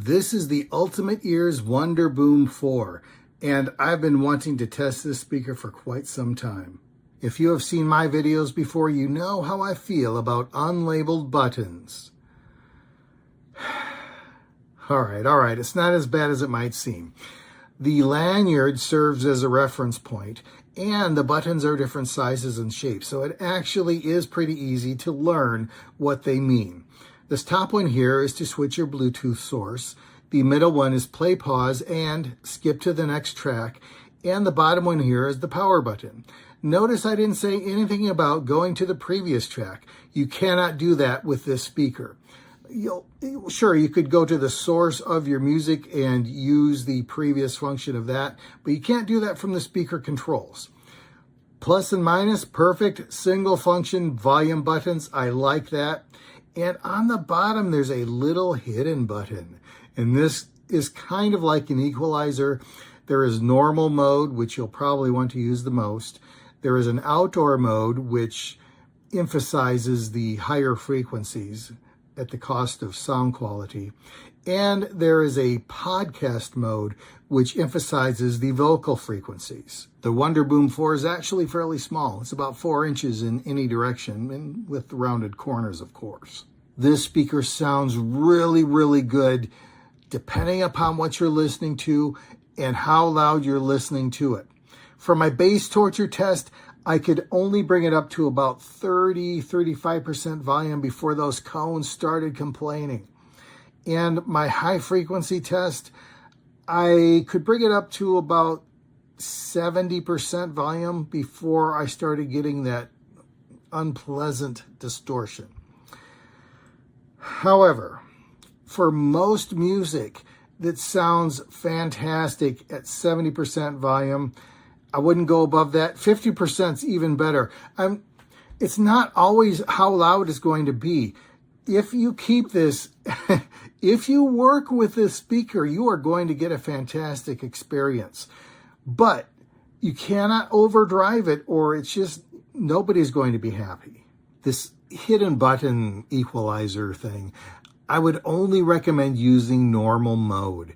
This is the Ultimate Ears WONDERBOOM 4, and I've been wanting to test this speaker for quite some time. If you have seen my videos before, you know how I feel about unlabeled buttons. All right, it's not as bad as it might seem. The lanyard serves as a reference point, and the buttons are different sizes and shapes, so it actually is pretty easy to learn what they mean. This top one here is to switch your Bluetooth source. The middle one is play, pause, and skip to the next track. And the bottom one here is the power button. Notice I didn't say anything about going to the previous track. You cannot do that with this speaker. Sure, you could go to the source of your music and use the previous function of that, but you can't do that from the speaker controls. Plus and minus, perfect single function volume buttons. I like that. And on the bottom, there's a little hidden button. And this is kind of like an equalizer. There is normal mode, which you'll probably want to use the most. There is an outdoor mode, which emphasizes the higher frequencies at the cost of sound quality. And there is a podcast mode, which emphasizes the vocal frequencies. The WONDERBOOM 4 is actually fairly small. It's about 4 inches in any direction, and with rounded corners, of course. This speaker sounds really, really good, depending upon what you're listening to and how loud you're listening to it. For my bass torture test, I could only bring it up to about 35% volume before those cones started complaining. And my high frequency test, I could bring it up to about 70% volume before I started getting that unpleasant distortion. However, for most music that sounds fantastic at 70% volume, I wouldn't go above that. 50% is even better. It's not always how loud it's going to be. If you keep this, if you work with this speaker, you are going to get a fantastic experience. But you cannot overdrive it, or it's just, nobody's going to be happy. This hidden button equalizer thing, I would only recommend using normal mode.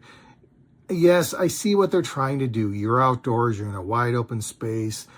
Yes, I see what they're trying to do. You're outdoors, you're in a wide open space.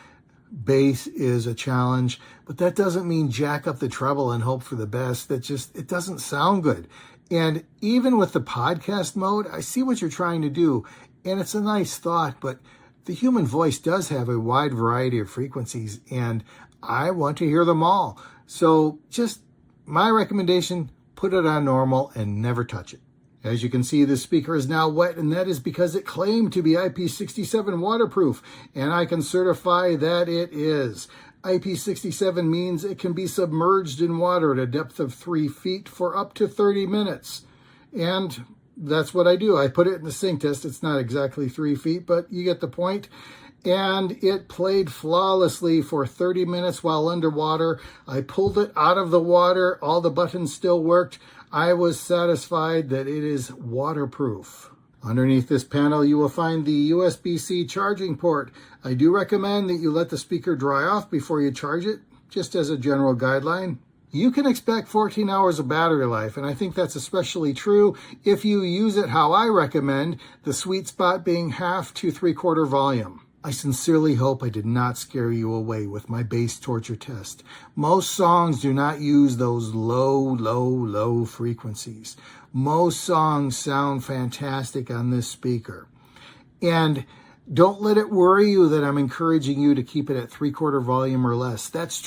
Bass is a challenge, but that doesn't mean jack up the treble and hope for the best. It doesn't sound good. And even with the podcast mode, I see what you're trying to do, and it's a nice thought, but the human voice does have a wide variety of frequencies, and I want to hear them all. So just my recommendation, put it on normal and never touch it. As you can see, this speaker is now wet, and that is because it claimed to be IP67 waterproof, and I can certify that it is. IP67 means it can be submerged in water at a depth of 3 feet for up to 30 minutes. And that's what I do. I put it in the sink test. It's not exactly 3 feet, but you get the point. And it played flawlessly for 30 minutes while underwater. I pulled it out of the water. All the buttons still worked. I was satisfied that it is waterproof. Underneath this panel, you will find the USB-C charging port. I do recommend that you let the speaker dry off before you charge it, just as a general guideline. You can expect 14 hours of battery life, and I think that's especially true if you use it how I recommend, the sweet spot being half to 3/4 volume. I sincerely hope I did not scare you away with my bass torture test. Most songs do not use those low frequencies. Most songs sound fantastic on this speaker. And don't let it worry you that I'm encouraging you to keep it at 3/4 volume or less. That's true.